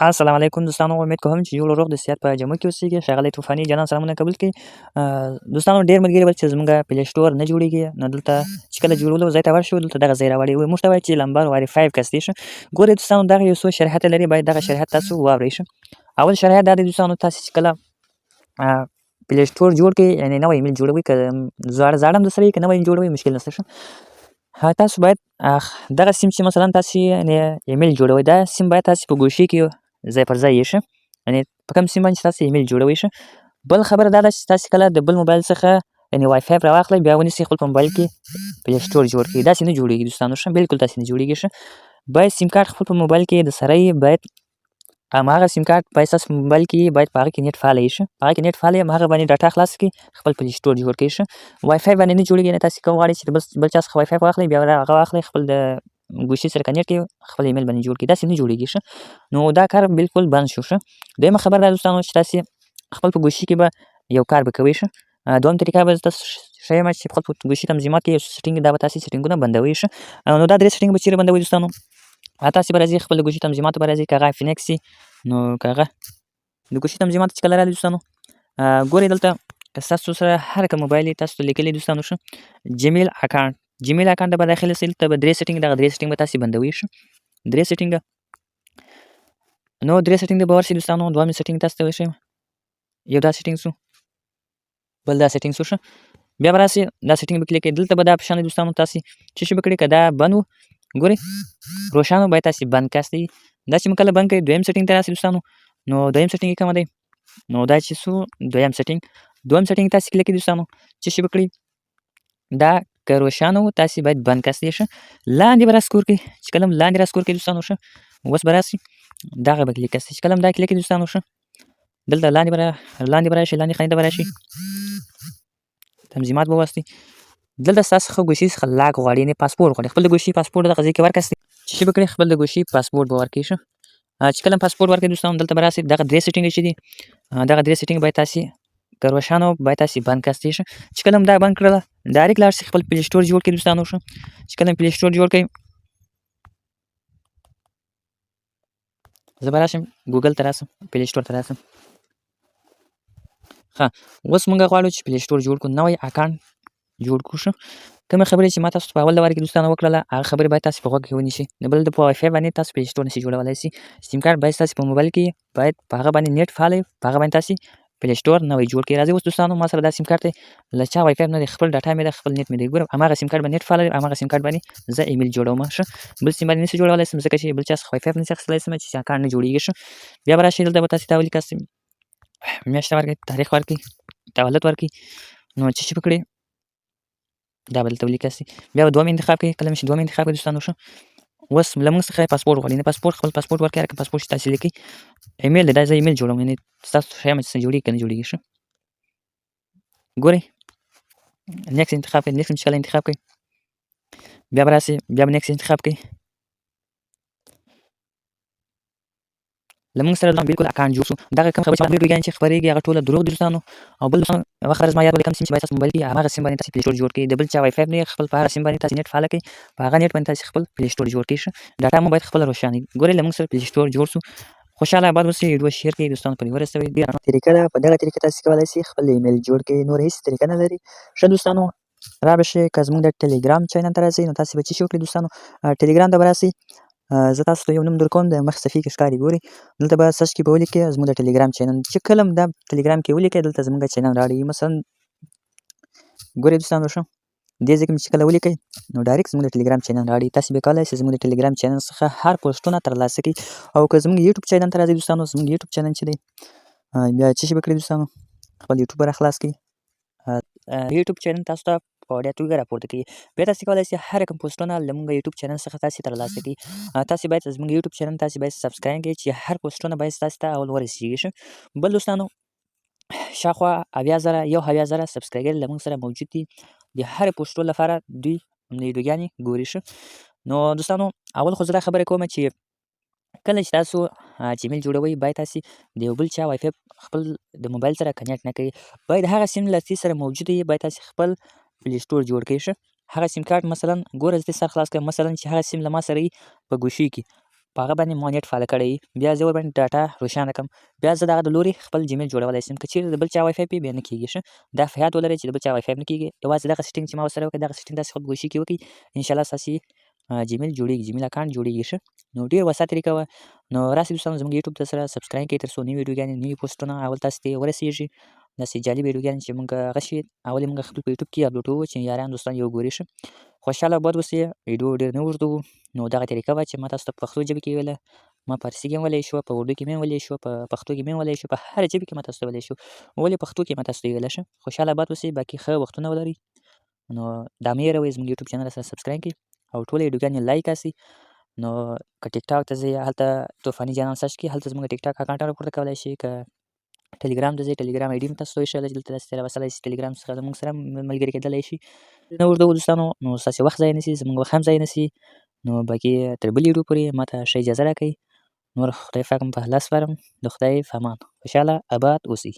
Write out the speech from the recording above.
السلام علیکم دوستانو، امید کوم چې جوړ روغ د صحت په جمع کې اوسئ. ښاغلی طوفاني جانان سلامونه قبول کړئ. دوستانو ډېر ملګري ویل چې زموږ پلی سټور نه جوړېږي، نو دلته چې کله جوړولو ځای ته ورشو دلته دغه ځای راوړی وي، موږ ته وایي چې لمبر ویریفای کستې شه. ګورئ دوستانو دغه یو څو شرایط لري، باید دغه شرایط تاسو واورئ شه. اول شرایط دا دی دوستانو، تاسې چې کله پلی سټور جوړ کړئ، یعنې نوی ایمیل جوړوئ، که زاړه هم درسره وي که نوی جوړوئ مشکل نشته شه. تاسو باید دغه سیم چې مثلا تاسې ایمیل جوړوئ، دا سیم باید تاسې په ګوشي کې ځای پر ځای یې شه، یعنې په کوم سیم باندې چې تاسې ایمیل جوړوئ شه. بل خبره دا ده چې تاسې کله د بل موبایل څخه یعنې وای فای راواخلئ، بیا ونیسئ خپل په موبایل کې پلی سټور جوړ کړئ. داسې نه جوړېږي دوستانو شه، بالکل داسې نه جوړېږي شه. باید سیم کارت خپل په موبایل کې د سره یې، باید هماغه سیم کارت باید ستاسو په موبایل کې باید په هغه کې نیټ فعاله یي شه. په هغه کې نیټ فعاله یي، هغه باندې ډاټا خلاصه کړئ، خپل پلی سټور جوړ کړئ شه. وای فای باندې نه جوړېږي، یعنې تاسې که وغواړئ چې د بل چا څخه وای فای واخلئ، بیا هغه واخلئ خپل د ګوشي سره کنیکټ کړئ، خپل ایمیل باندې جوړ کړئ، داسې نه جوړېږي شه. نو دا کار بالکل بند شو شه. دویمه خبره دا دوستانو چې تاسې خپل په ګوشي کې به یو کار به کوئ شه. دویم طریقه به تاسو ښیم چې خپل په ګوشي تنظیمات کې یو سیټینګ، دا به تاسې سیټینګونه بندوئ شه. نو دا درې سیټینګ به چیرې بندوئ دوستانو؟ تاسې به راځئ خپل د ګوشي تنظیماتو به راځئ، که هغه فینکس وي نو که هغه د ګوشي تنظیمات چې کله راغلي دوستانو، ګورئ دلته که ستاسو سره هر کوم موبایل یې تاسو ته لیکلی دوستانو شه، جیمیل اکاونټ ته به داخل سئ، دلته به درې سیټینګ، دغه درې سیټینګ به تاسې بندوئ شه. درې سیټینګ نو درې سیټینګ ته به ورسئ دوستانو. دویم سیټینګ تاسو ته وښیم، یو دا سیټینګ شو، بل دا سیټینګ شو شه. بیا به راسئ دا سیټینګ به کلیک کړئ، دلته به دا اپشن دی دوستانو، تاسې څه شی به کړئ، که دا بند و ګورئ روښانه باید تاسې بند کاست دی. دا چې کله بند کړئ دویم سیټینګ ته راسئ دوستانو. نو دویم سیټینګ یې کومه دی؟ نو دا چې سو دویم سیټینګ تاسې کلیک کړئ دوستانو. څه شی به کړئ، دا که روښانه و تاسې باید بند کاست یې شه. لاندې به راسکور کړئ، چې کله لاندې راسکور کړئ دوستانو شه، اوس به راسئ دغه به کلیک کاست، چې کله دا کلیک کړئ دوستانو شه، دلته لاندې به راشئ، لاندې خانې ته به راشئ، تنظیمات به وواستئ. دلته ستاسو څخه ګوشي څخه لاک غواړي، یعنې پاسپورټ غواړي، خپل د ګوشي پاسپورټ دغه ځای کې ورکاستئ. څه شی به کړئ، خپل د ګوشي پاسپورټ به ورکړئ شه. چې کله پاسپورټ ورکړئ دوستانو، دلته به راسئ، دغه درې سیټینګ چې دي، دغه درې سیټینګ باید تاسې که روښانه باید تاسې بند کاست یې شه. چې کله دا بند کړله، ډایرکټ لاړ شئ خپل پلی سټور جوړ کړئ دوستانو شه. چې کله پلی سټور جوړ کړئ، زه به راشم ګوګل ته راسم، پلی سټور ته راسم. اوس موږ غواړو چې پلی سټور جوړ کړو، نوی اکاونټ جوړ کړو شه. کومې خبرې چې ما تاسو ته په اول وار کې دوستانو وکړله، هغه خبرې باید تاسې په غوږ کې ونیسئ. د بل د په وای فای باندې تاسو پلی سټور نشئ جوړولی سئ. سیم کارت باید ستاسې په موبایل کې باید په هغه باندې نیټ فعاله وي، په هغه باندې تاسې پلی سټور نوی جوړ کړئ. راځئ اوس دوستانو، ما سره دا سیم کارت دی، له چا وای فای نه دی، خپل ډاټا مې ده، خپل نیټ مې دی. ګورم هماغه سیم کارت باندې نیټ فعاله وي، هماغه سیم کارت باندې زه ایمیل جوړوم شه. بل سیم باندې نشئ جوړولی سم، ځکه چې بل چا څخه وای فای نشئ اخیستلی سم چې اکاونټ نه جوړېږي شه. بیا به راشئ، دلته به تاسې دا ولیکاست، میاشت ورکړئ، تاریخ ورکړئ، دولت ورکړئ. نو څه شی به کړئ، دا به دلته ولیکاست. بیا به دوم انتخاب کړئ، کله مې چې دوم انتخاب کړئ دوستانو شه، اوس له موږ څخه پاسپورټ غواړي، یعنې پاسپورټ، خپل پاسپورټ ورکړئ، هر کوم پاسپورټ چې تاسې لیکئ. ایمیل دی، دا زه ایمیل جوړوم، یعنې ستاسو ښیم چې څنګه جوړېږي که نه جوړېږي شه. ګورئ نیکسټ انتخاب کړئ، نیکسټ چې کله انتخاب کړئ، بیا به راسئ، بیا به نیکسټ انتخاب کړئ. له موږ سره بالکل اکاونټ جوړ شو. دغه کوم خبرې چې خپرېږي هغه ټوله دروغ دي دوستانو. او بل دوستانو یوه خبره زما یاد ولرئ، کوم سیم چې باید ستاسو موبایل کې هماغه سیم باندې تاسې پلی سټور جوړ کړئ. د بل چا وای فای نه خپل په هغه سیم باندې تاسې نیټ فعاله کړئ، په هغه نیټ باندې تاسې خپل پلی سټور جوړ کړئ شه. ډاټا مو باید خپله روښانه وي. ګورئ له موږ سره پلی سټور جوړ شو. خوشحاله آباد اوسئ، ویډیو شیر کړئ، دوستانو پورې ورسوئ. ډېره طریقه ده، په دغه طریقه تاسې کولی شئ خپل ایمیل جوړ کړئ، نور هېڅ طریقه نه لري. ښه دوستانو، را به شئ که زموږ د ټلیګرام چینل ته راځئ، نو تاسې به څه شي وکړئ دوستانو، ټلیګرام ته به راسئ. زه تاسو ته یو نوم درکوم، د مخ صفحې کې ښکاري، ګورئ دلته به سرچ کې به ولیکئ زموږ د ټلیګرام چینل. چې کله هم دا ټلیګرام کې ولیکئ، دلته زموږ چینل راوړي. مثلا ګورئ دوستانو ښه، دې ځای کې چې کله ولیکئ، نو ډایرکټ زموږ د ټلیګرام چینل راوړي. تاسې به کولی شئ زموږ د ټلیګرام چینل څخه هر پوسټونه ترلاسه کړئ. او که زموږ یوټیوب چینل ته راځئ دوستانو، زموږ یوټیوب چینل چې دی، بیا څه شی به کړئ دوستانو، خپل یوټیوب به راخلاص کړئ. یوټیوب چینل تاسو ته په وړیا توګه راپورته کوي. بیا تاسې کولی شئ هر کوم پوسټونه له موږ یوټیوب چینل څخه تاسې ترلاسه کړئ. تاسې باید زموږ یوټیوب چینل تاسې باید سبسکرایب کړئ، چې هر پوسټونه باید ستاسې ته اول ورسېږي شه. بل دوستانو، شاوخوا 70,000 71,000 سبسکرایبر له موږ سره موجود دي. د هرې پوسټو لپاره دوی ویډیوګانې ګوري شه. نو دوستانو، اول خو زه دا خبره کوم چې کله چې تاسو جیمیل جوړوئ، باید تاسې د یو بل چا وای فای خپل د موبایل سره کنیکټ نه کوئ. باید هغه سیم له سره موجوده وي، باید تاسې خپل پلی سټور جوړ کړئ شه. هغه سیم کارت مثلا ګوره، زه دې سر خلاص کړم، مثلا چې هغه سیم له ما سره وي په ګوشي کې، په هغه باندې مو نیټ فعاله کړی بیا زه ورباندې ډاټا روښانه کړم بیا زه دغه د لوري خپل جیمیل جوړولی شم که چیرې د بل چا وای فای پې بیا نه کېږي ښه دا په یاد ولرئ چې د بل چا وای فای نه کېږي یوازې دغه سیټینګ چې ما ورسره وکړی دغه سیټینګ داسې خودګوشي کې وکړئ انشاءالله ستاسې جیمیل جوړېږي جیمیل اکاونټ جوړېږي ښه نو ډېر وسه طریقه وه نو راسئ دوستانو زموږ یوټیوب ته سره سبسکرایب کړئ تر څو نوي ویډیوګانې نوي پوسټونه اول تاسو ته ورسېږي داسې جالب ویډیوګانې چې موږ هغه شي اول یې موږ خپل په یوټیوب کې اپلوډوو چې یاران دوستان یې وګوري ښه خوشحاله اباد اوسئ ویډیو ډېر نه اوږده و نو دغه طریقه وه چې ما تاسو ته په پښتو ژبه کې ویله ما فارسي کې هم ویلی شوه په اردو کې مې هم ویلی شوه په پښتو کې مې هم ویلی شوه په هره ژبه کې ما تاسو ته ویلی شو ولې پښتو کې ما تاسو ته ویله ښه خوشحاله اباد اوسئ باقي ښه وختونه ولرئ نو دا مه هېروئ زموږ یوټیوب چینل سره سبسکرایب کړئ او ټولې ویډیوګانې لایک کړئ نو که ټیک ټاک ته ځئ هلته طوفاني جانان سرچ کړئ هلته زموږ ټیک ټاک اکاونټ هم راپورته کولی شئ که ټلګرام ته ځئ ټلګرام آی ډي هم تاسو ته ایښودله چې دلته تاسې راوستلی شئ ټلګرام څخه زموږ سره هم ملګري کېدلی شي نه اوږدوو دوستانو نو ستاسې وخت ضایع نه شي زموږ وخت هم ضایع نه شي نو باقي تر بلې ویډیو پورې ما ته ښه اجازه راکړئ نور خدای پاک مو په الله سپارم د خدای په امان خوشحاله اباد اوسئ